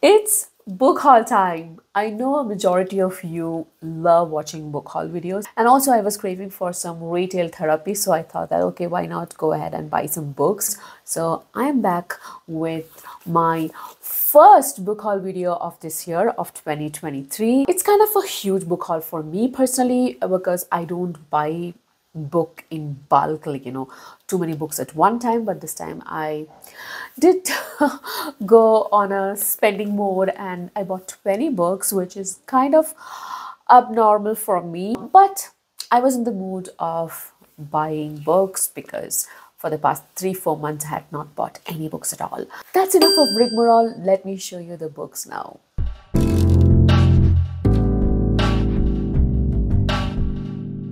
It's book haul time. I know a majority of you love watching book haul videos, and also I was craving for some retail therapy, so I thought that okay, why not go ahead and buy some books. So I'm back with my first book haul video of this year of 2023. It's kind of a huge book haul for me personally because I don't buy book in bulk, like too many books at one time, but this time I did go on a spending mode and I bought 20 books, which is kind of abnormal for me, but I was in the mood of buying books because for the past 3-4 months I had not bought any books at all. That's enough of rigmarole. Let me show you the books now.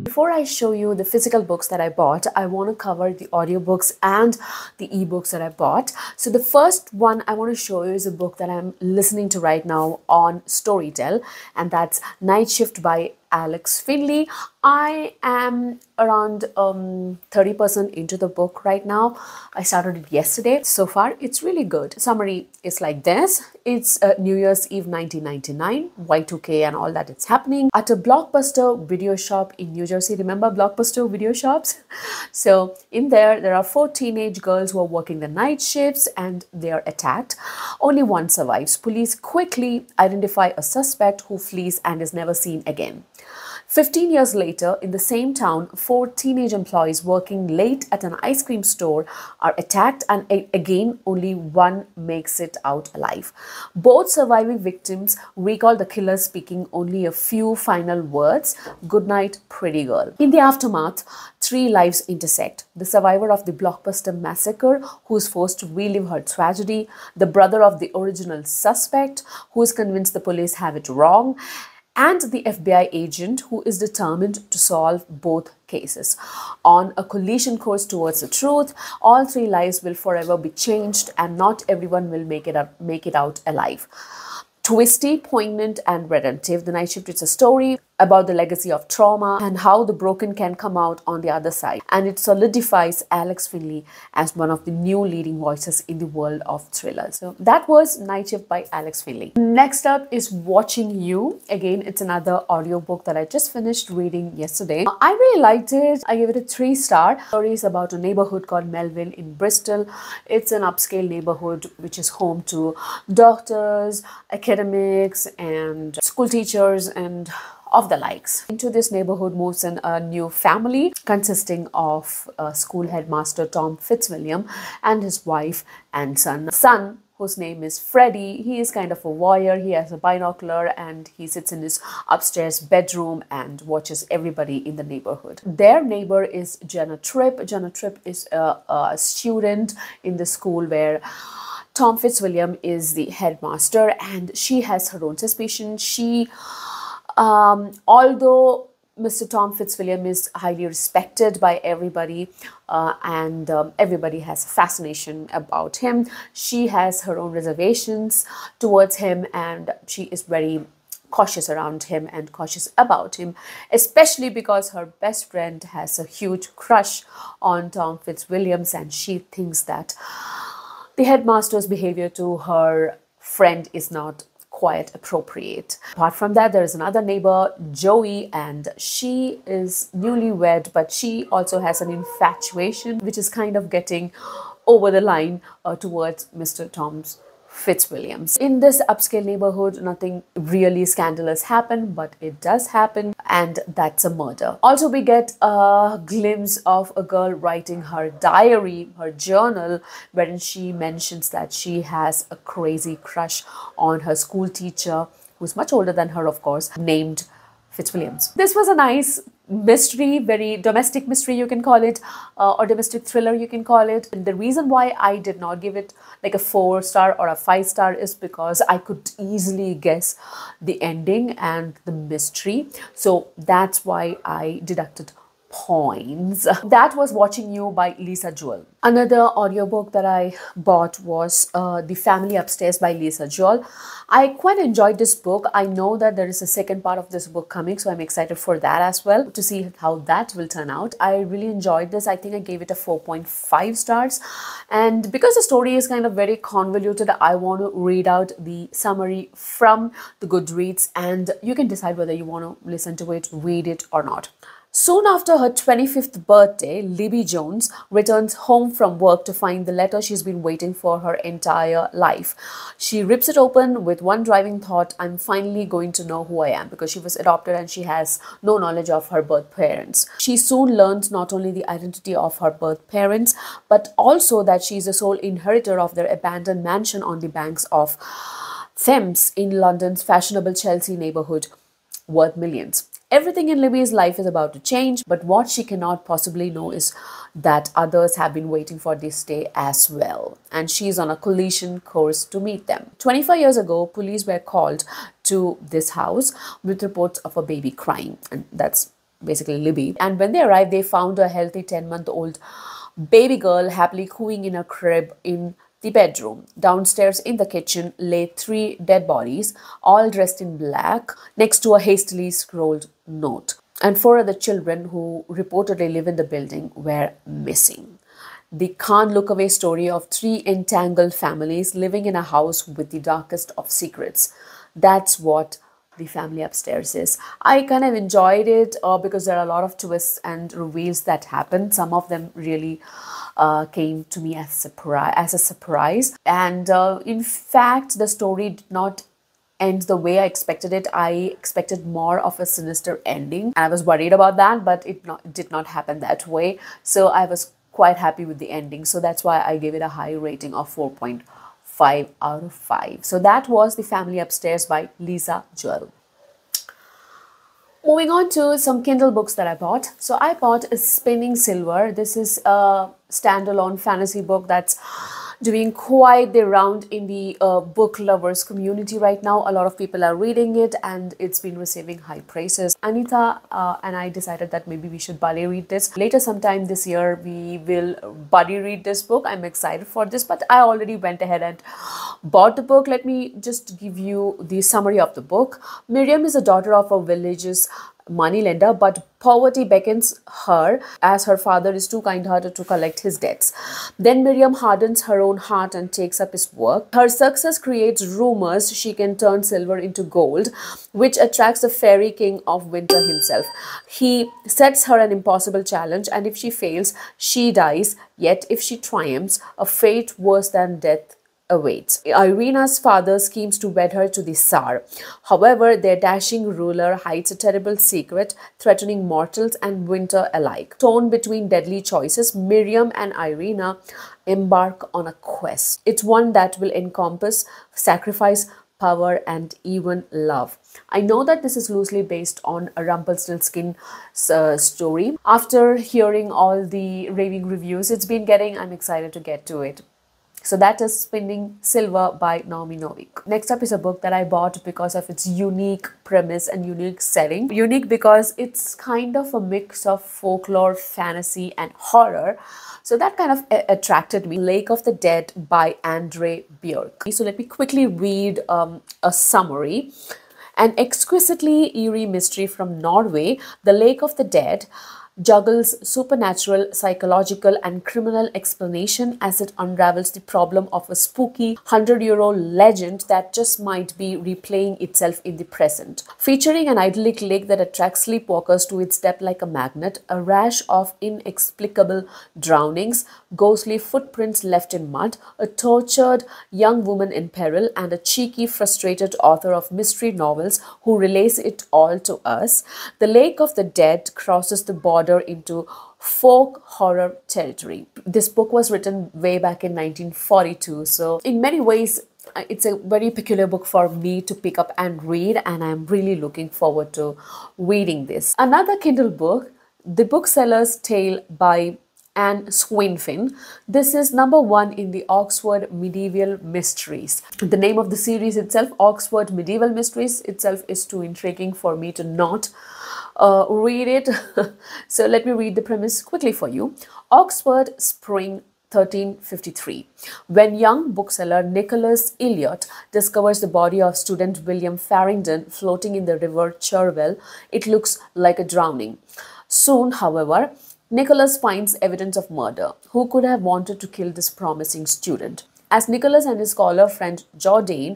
Before I show you the physical books that I bought, I want to cover the audiobooks and the ebooks that I bought. So the first one I want to show you is a book that I'm listening to right now on Storytel, and that's Night Shift by Alex Finley. I am around 30% into the book right now. I started it yesterday. So far, it's really good. Summary is like this. It's New Year's Eve 1999, Y2K and all that. It's happening at a Blockbuster video shop in New Jersey. Remember Blockbuster video shops? So in there are 4 teenage girls who are working the night shifts and they are attacked. Only one survives. Police quickly identify a suspect who flees and is never seen again. 15 years later, in the same town, 4 teenage employees working late at an ice cream store are attacked, and again, only one makes it out alive. Both surviving victims recall the killer speaking only a few final words, "Good night, pretty girl." In the aftermath, 3 lives intersect. The survivor of the Blockbuster massacre, who is forced to relive her tragedy, the brother of the original suspect, who is convinced the police have it wrong, and the FBI agent who is determined to solve both cases. On a collision course towards the truth, all 3 lives will forever be changed and not everyone will make it out alive. Twisty, poignant, and redemptive, The Night Shift is a story about the legacy of trauma and how the broken can come out on the other side. And it solidifies Alex Finley as one of the new leading voices in the world of thrillers. So that was Night Shift by Alex Finley. Next up is Watching You. Again, it's another audiobook that I just finished reading yesterday. I really liked it. I gave it a 3-star. The story is about a neighborhood called Melville in Bristol. It's an upscale neighborhood which is home to doctors, academics, and school teachers, and of the likes. Into this neighborhood moves in a new family consisting of school headmaster Tom Fitzwilliam and his wife and son, whose name is Freddie. He is kind of a voyeur. He has a binocular and he sits in his upstairs bedroom and watches everybody in the neighborhood. Their neighbor is Jenna Tripp. Jenna Tripp is a student in the school where Tom Fitzwilliam is the headmaster, and she has her own suspicion. Although Mr. Tom Fitzwilliam is highly respected by everybody and everybody has a fascination about him, she has her own reservations towards him, and she is very cautious around him and cautious about him, especially because her best friend has a huge crush on Tom Fitzwilliams, and she thinks that the headmaster's behavior to her friend is not quite appropriate. Apart from that, there is another neighbor, Joey, and she is newlywed, but she also has an infatuation which is kind of getting over the line towards Mr. Tom's Fitzwilliams. In this upscale neighborhood, nothing really scandalous happened, but it does happen, and that's a murder. Also, we get a glimpse of a girl writing her diary, her journal, wherein she mentions that she has a crazy crush on her school teacher, who's much older than her, of course, named Fitzwilliams. This was a nice mystery, very domestic mystery you can call it, or domestic thriller you can call it. And the reason why I did not give it like a 4-star or a 5-star is because I could easily guess the ending and the mystery. So that's why I deducted points. That was Watching You by Lisa Jewell. Another audiobook that I bought was The Family Upstairs by Lisa Jewell. I quite enjoyed this book. I know that there is a second part of this book coming, so I'm excited for that as well, to see how that will turn out. I really enjoyed this. I think I gave it a 4.5 stars. And because the story is kind of very convoluted, I want to read out the summary from the Goodreads, and you can decide whether you want to listen to it, read it or not. Soon after her 25th birthday, Libby Jones returns home from work to find the letter she's been waiting for her entire life. She rips it open with one driving thought: I'm finally going to know who I am, because she was adopted and she has no knowledge of her birth parents. She soon learns not only the identity of her birth parents, but also that she is the sole inheritor of their abandoned mansion on the banks of Thames in London's fashionable Chelsea neighborhood, worth millions. Everything in Libby's life is about to change, but what she cannot possibly know is that others have been waiting for this day as well, and she's on a collision course to meet them. 25 years ago, police were called to this house with reports of a baby crying, and that's basically Libby. And when they arrived, they found a healthy 10-month-old baby girl happily cooing in a crib in the bedroom. Downstairs in the kitchen lay 3 dead bodies, all dressed in black, next to a hastily scrawled note. And 4 other children who reportedly live in the building were missing. The can't look away story of 3 entangled families living in a house with the darkest of secrets. That's what The Family Upstairs is. I kind of enjoyed it because there are a lot of twists and reveals that happen. Some of them really came to me as a surprise. And in fact, the story did not end the way I expected it. I expected more of a sinister ending, and I was worried about that, but it did not happen that way. So I was quite happy with the ending. So that's why I gave it a high rating of 4.5 out of 5. So that was The Family Upstairs by Lisa Jewell. Moving on to some Kindle books that I bought. So I bought Spinning Silver. This is a standalone fantasy book that's doing quite the round in the book lovers community right now. A lot of people are reading it and it's been receiving high praises. Anita and I decided that maybe we should buddy read this. Later sometime this year, we will buddy read this book. I'm excited for this, but I already went ahead and bought the book. Let me just give you the summary of the book. Miriam is a daughter of a village's moneylender, but poverty beckons her as her father is too kind-hearted to collect his debts. Then Miriam hardens her own heart and takes up his work. Her success creates rumors she can turn silver into gold, which attracts the fairy king of winter himself. He sets her an impossible challenge, and if she fails, she dies. Yet if she triumphs, a fate worse than death awaits. Irina's father schemes to wed her to the Tsar. However, their dashing ruler hides a terrible secret, threatening mortals and winter alike. Torn between deadly choices, Miriam and Irina embark on a quest. It's one that will encompass sacrifice, power, and even love. I know that this is loosely based on a Rumpelstiltskin story. After hearing all the raving reviews it's been getting, I'm excited to get to it. So that is Spinning Silver by Naomi Novik. Next up is a book that I bought because of its unique premise and unique setting. Unique because it's kind of a mix of folklore, fantasy, and horror. So that kind of attracted me. Lake of the Dead by Andre Björk. So let me quickly read a summary. An exquisitely eerie mystery from Norway, The Lake of the Dead juggles supernatural, psychological, and criminal explanation as it unravels the problem of a spooky 100-year-old legend that just might be replaying itself in the present. Featuring an idyllic lake that attracts sleepwalkers to its depth like a magnet, a rash of inexplicable drownings, ghostly footprints left in mud, a tortured young woman in peril, and a cheeky, frustrated author of mystery novels who relays it all to us, The Lake of the Dead crosses the border into folk horror territory. This book was written way back in 1942, so in many ways it's a very peculiar book for me to pick up and read, and I'm really looking forward to reading this. Another Kindle book, The Bookseller'S Tale by Anne Swinfen. This is #1 in the Oxford Medieval Mysteries. The name of the series itself, Oxford Medieval Mysteries, itself is too intriguing for me to not read it. So let me read the premise quickly for you. Oxford, Spring 1353. When young bookseller Nicholas Elliot discovers the body of student William Farrington floating in the river Cherwell, it looks like a drowning. Soon, however, Nicholas finds evidence of murder. Who could have wanted to kill this promising student? As Nicholas and his scholar friend Jordan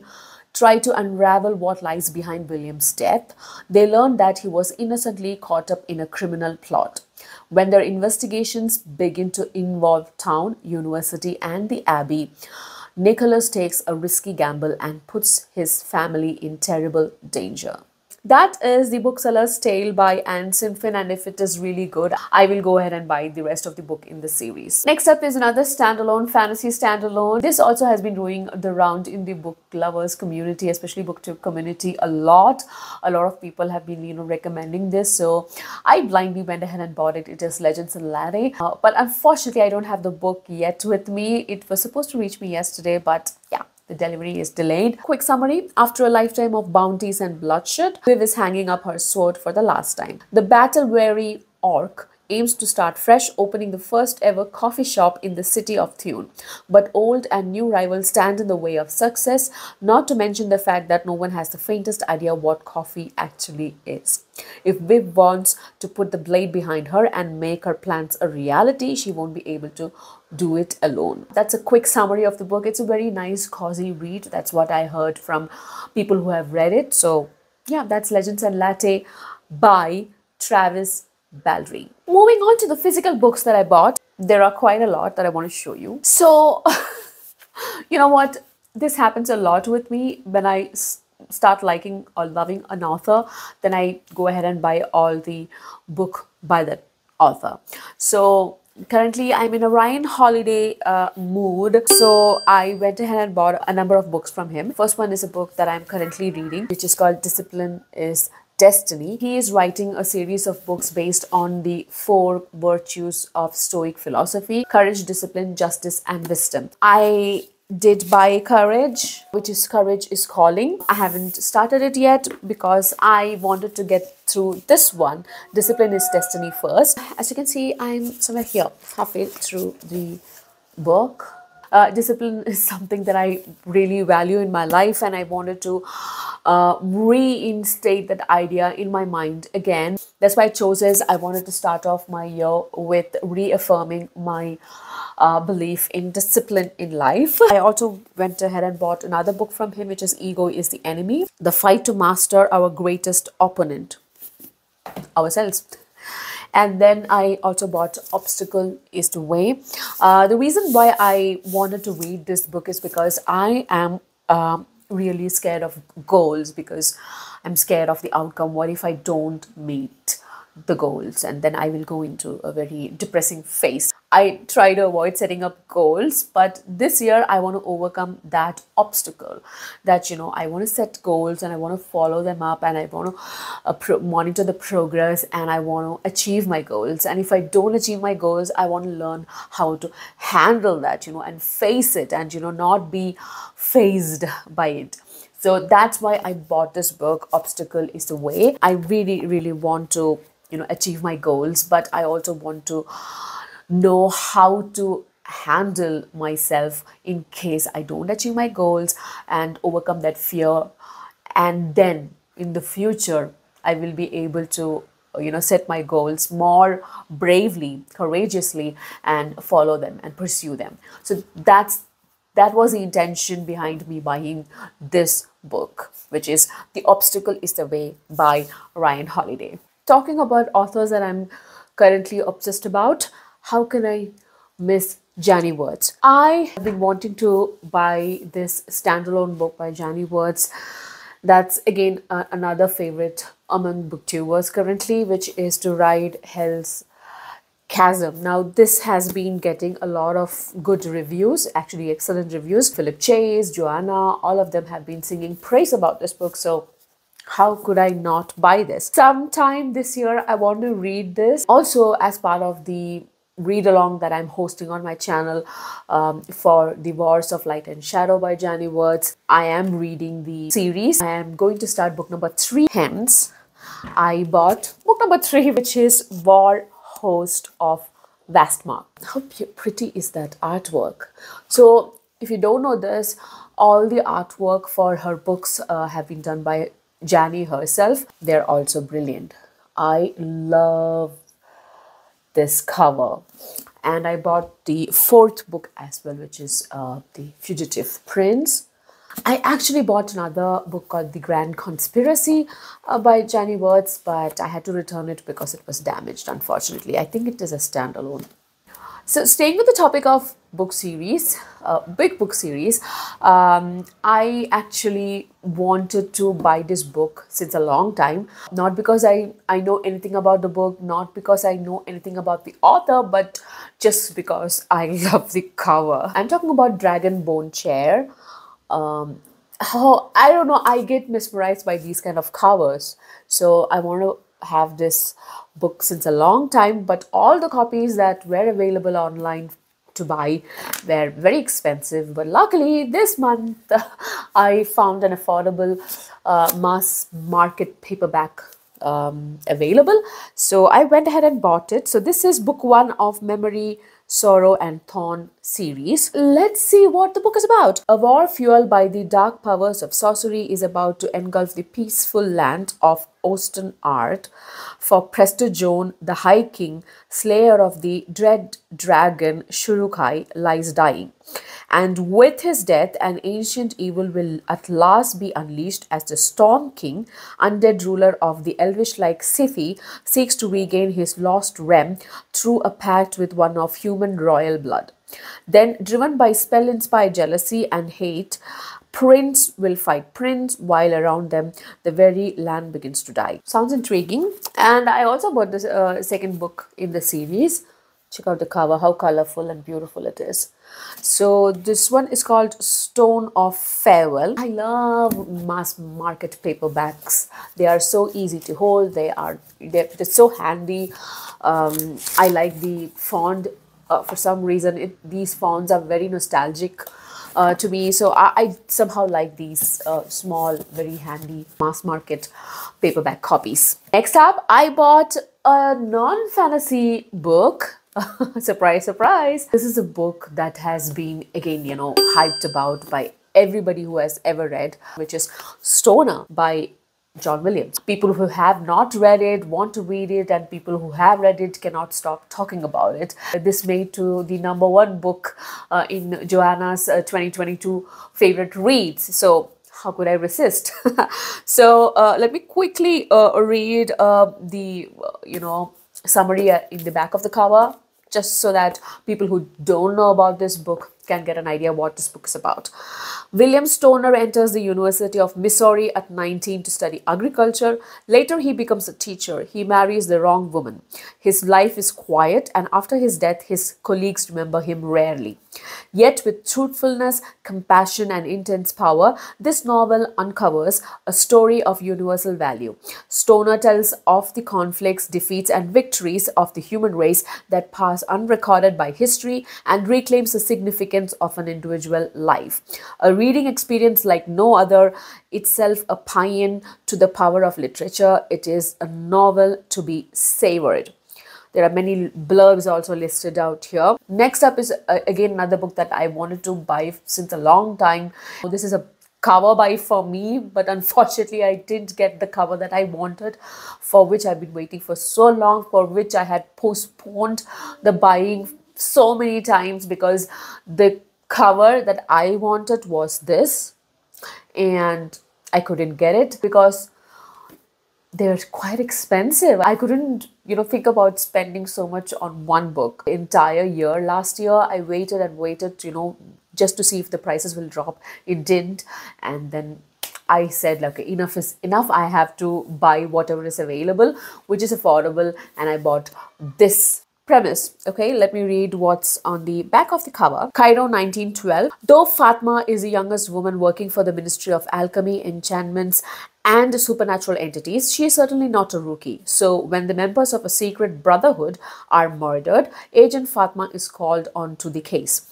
try to unravel what lies behind William's death, they learn that he was innocently caught up in a criminal plot. When their investigations begin to involve town, university, and the abbey, Nicholas takes a risky gamble and puts his family in terrible danger. That is The Bookseller's Tale by Anne Sinfin, and if it is really good, I will go ahead and buy the rest of the book in the series. Next up is another standalone, fantasy standalone. This also has been doing the round in the book lovers community, especially booktube community, a lot. A lot of people have been, recommending this, so I blindly went ahead and bought it. It is Legends and Latte, but unfortunately, I don't have the book yet with me. It was supposed to reach me yesterday, but yeah. The delivery is delayed. Quick summary. After a lifetime of bounties and bloodshed, Viv is hanging up her sword for the last time. The battle-weary orc aims to start fresh, opening the first ever coffee shop in the city of Thune. But old and new rivals stand in the way of success, not to mention the fact that no one has the faintest idea what coffee actually is. If Viv wants to put the blade behind her and make her plans a reality, she won't be able to do it alone. That's a quick summary of the book. It's a very nice, cozy read. That's what I heard from people who have read it. So yeah, that's Legends and Latte by Travis Baldry. Moving on to the physical books that I bought. There are quite a lot that I want to show you. So, you know what? This happens a lot with me when I start liking or loving an author, then I go ahead and buy all the book by that author. So currently I'm in a Ryan Holiday mood, so I went ahead and bought a number of books from him. First one is a book that I'm currently reading, which is called Discipline is Destiny. He is writing a series of books based on the 4 virtues of Stoic philosophy: courage, discipline, justice, and wisdom. I did buy Courage, which is Courage is Calling. I haven't started it yet because I wanted to get through this one, Discipline is Destiny, first. As you can see, I'm somewhere here, halfway through the book. Discipline is something that I really value in my life, and I wanted to reinstate that idea in my mind again. That's why I chose this. I wanted to start off my year with reaffirming my belief in discipline in life. I also went ahead and bought another book from him, which is Ego is the Enemy: The Fight to Master Our Greatest Opponent, Ourselves. And then I also bought Obstacle is the Way. The reason why I wanted to read this book is because I am really scared of goals, because I'm scared of the outcome. What if I don't meet the goals? And then I will go into a very depressing phase. I try to avoid setting up goals, but this year I want to overcome that obstacle, that, I want to set goals and I want to follow them up, and I want to monitor the progress, and I want to achieve my goals. And if I don't achieve my goals, I want to learn how to handle that, and face it, and, not be fazed by it. So that's why I bought this book, Obstacle is the Way. I really, really want to, achieve my goals, but I also want to know how to handle myself in case I don't achieve my goals, and overcome that fear. And then in the future, I will be able to, set my goals more bravely, courageously, and follow them and pursue them. So that was the intention behind me buying this book, which is The Obstacle is the Way by Ryan Holiday. Talking about authors that I'm currently obsessed about, how can I miss Janny Words? I have been wanting to buy this standalone book by Janny Words. That's again another favorite among booktubers currently, which is To Ride Hell's Chasm. Now, this has been getting a lot of good reviews, actually excellent reviews. Philip Chase, Joanna, all of them have been singing praise about this book. So how could I not buy this? Sometime this year, I want to read this. Also, as part of the read along that I'm hosting on my channel for The Wars of Light and Shadow by Janny Words, I am reading the series. I am going to start book number 3, hence I bought book number 3, which is War Host of Vastmark. How pretty is that artwork? So if you don't know this, all the artwork for her books have been done by Jani herself. They're also brilliant. I love this cover. And I bought the 4th book as well, which is The Fugitive Prince. I actually bought another book called The Grand Conspiracy by Jani Words, but I had to return it because it was damaged, unfortunately. I think it is a standalone. So staying with the topic of book series, big book series, I actually wanted to buy this book since a long time. Not because I know anything about the book, not because I know anything about the author, but just because I love the cover. I'm talking about Dragon Bone Chair. I don't know, I get mesmerized by these kind of covers. So I want to have this book since a long time, but all the copies that were available online to buy were very expensive. But luckily this month I found an affordable mass market paperback available. So I went ahead and bought it. So this is book 1 of Memory, Sorrow and Thorn series. Let's see what the book is about. A war fueled by the dark powers of sorcery is about to engulf the peaceful land of Austin Art. For Prester Joan, the High King, slayer of the dread dragon Shurukai, lies dying. And with his death, an ancient evil will at last be unleashed as the Storm King, undead ruler of the elvish-like Scythi, seeks to regain his lost realm through a pact with one of human royal blood. Then, driven by spell-inspired jealousy and hate, Prince will fight Prince, while around them the very land begins to die. Sounds intriguing. And I also bought this second book in the series. Check out the cover, how colorful and beautiful it is. So this one is called Stone of Farewell. I love mass market paperbacks. They are so easy to hold. They're so handy. I like the font. For some reason, these fonts are very nostalgic to me. So I somehow like these small, very handy mass market paperback copies. Next up, I bought a non-fantasy book. Surprise, surprise. This is a book that has been, again, hyped about by everybody who has ever read, which is Stoner by John Williams. People who have not read it want to read it, and people who have read it cannot stop talking about it. This made to the #1 book in Joanna's 2022 favorite reads. So how could I resist? So let me quickly read the summary in the back of the cover, just so that people who don't know about this book can get an idea what this book is about. William Stoner enters the University of Missouri at 19 to study agriculture. Later, he becomes a teacher. He marries the wrong woman. His life is quiet, and after his death, his colleagues remember him rarely. Yet, with truthfulness, compassion, and intense power, this novel uncovers a story of universal value. Stoner tells of the conflicts, defeats, and victories of the human race that pass unrecorded by history and reclaims the significance of an individual life. A reading experience like no other, itself a paean to the power of literature. It is a novel to be savored. There are many blurbs also listed out here. Next up is again another book that I wanted to buy since a long time. This is a cover buy for me, but unfortunately I didn't get the cover that I wanted, for which I've been waiting for so long, for which I had postponed the buying so many times, because the cover that I wanted was this and I couldn't get it because they're quite expensive. I couldn't, think about spending so much on one book. Entire year, last year, I waited and waited, just to see if the prices will drop. It didn't. And then I said, okay, enough is enough. I have to buy whatever is available, which is affordable. And I bought this premise. Okay, let me read what's on the back of the cover. Cairo, 1912. Though Fatma is the youngest woman working for the Ministry of Alchemy, Enchantments, and supernatural entities, she is certainly not a rookie. So when the members of a secret brotherhood are murdered, Agent Fatma is called on to the case.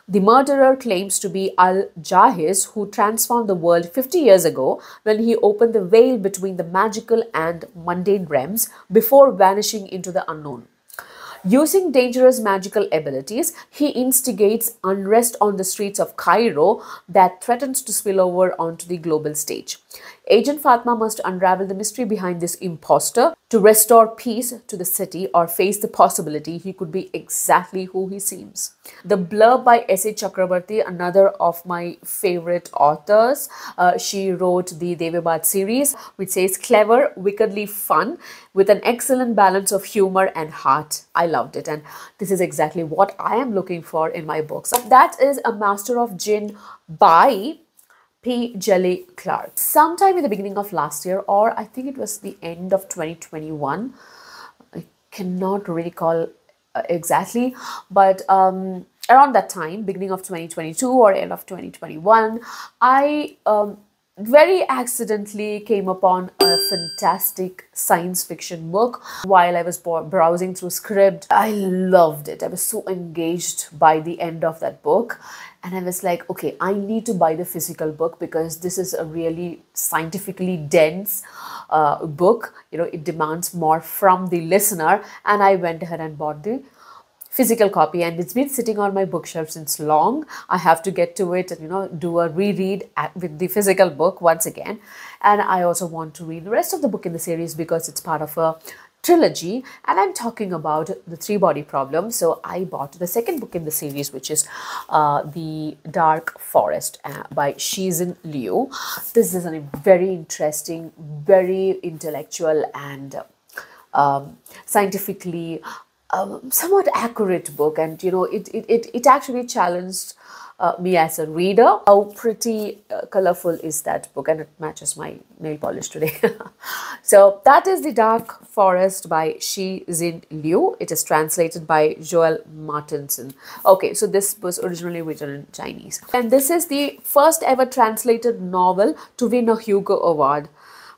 The murderer claims to be Al-Jahiz, who transformed the world 50 years ago when he opened the veil between the magical and mundane realms before vanishing into the unknown. Using dangerous magical abilities, he instigates unrest on the streets of Cairo that threatens to spill over onto the global stage. Agent Fatma must unravel the mystery behind this imposter to restore peace to the city or face the possibility he could be exactly who he seems. The blurb by S.A. Chakravarti, another of my favorite authors, she wrote the Devabad series, which says clever, wickedly fun, with an excellent balance of humor and heart. I loved it, and this is exactly what I am looking for in my books. That is A Master of Jinn by P. Jelly Clark. Sometime in the beginning of last year, or I think it was the end of 2021, I cannot recall exactly, but around that time, beginning of 2022 or end of 2021, I very accidentally came upon a fantastic science fiction book while I was browsing through Scribd. I loved it. I was so engaged by the end of that book. And I was like, okay, I need to buy the physical book because this is a really scientifically dense book. You know, it demands more from the listener. And I went ahead and bought the physical copy, and it's been sitting on my bookshelf since long. I have to get to it and, you know, do a reread with the physical book once again. And I also want to read the rest of the book in the series because it's part of a trilogy, and I'm talking about the three-body problem. So I bought the second book in the series, which is The Dark Forest by Shizhen Liu. This is a very interesting, very intellectual and scientifically somewhat accurate book, and you know, it actually challenged me as a reader. How pretty colorful is that book, and it matches my nail polish today. So that is The Dark Forest by Shizhen Liu. It is translated by Joel Martinson. Okay, so this was originally written in Chinese, and this is the first ever translated novel to win a Hugo Award.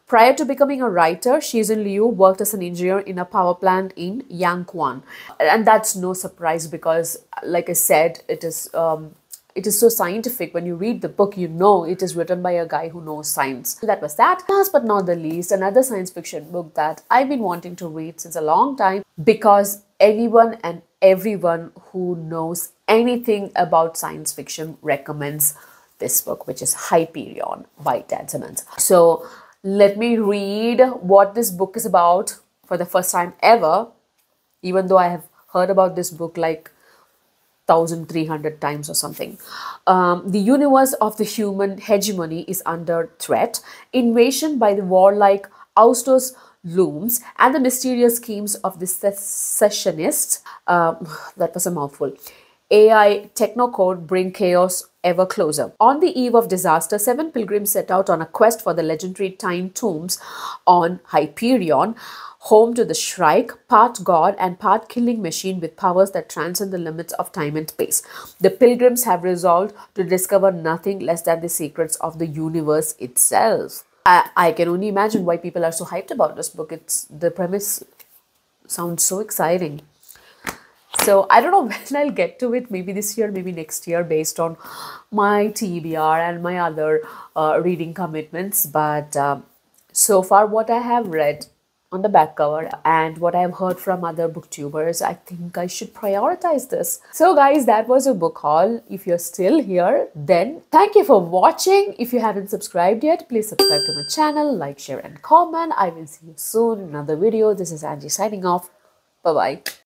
Prior to becoming a writer, Shizhen Liu worked as an engineer in a power plant in Yangquan. And that's no surprise because, like I said, it is so scientific. When you read the book, you know it is written by a guy who knows science. So that was that. Last but not the least, another science fiction book that I've been wanting to read since a long time, because anyone and everyone who knows anything about science fiction recommends this book, which is Hyperion by Dan Simmons. So let me read what this book is about for the first time ever, even though I have heard about this book like 1,300 times or something. The universe of the human hegemony is under threat. Invasion by the warlike ousters looms, and the mysterious schemes of the secessionists, that was a mouthful, AI technocode bring chaos ever closer. On the eve of disaster, 7 pilgrims set out on a quest for the legendary time tombs on Hyperion, home to the Shrike, part god and part killing machine with powers that transcend the limits of time and space. The pilgrims have resolved to discover nothing less than the secrets of the universe itself. I can only imagine why people are so hyped about this book. The premise sounds so exciting. So I don't know when I'll get to it, maybe this year, maybe next year, based on my TBR and my other reading commitments. But so far what I have read on the back cover and what I've heard from other booktubers, I think I should prioritize this. So guys, that was a book haul. If you're still here, then thank you for watching. If you haven't subscribed yet, please subscribe to my channel, like, share and comment. I will see you soon in another video. This is Angie signing off. Bye-bye.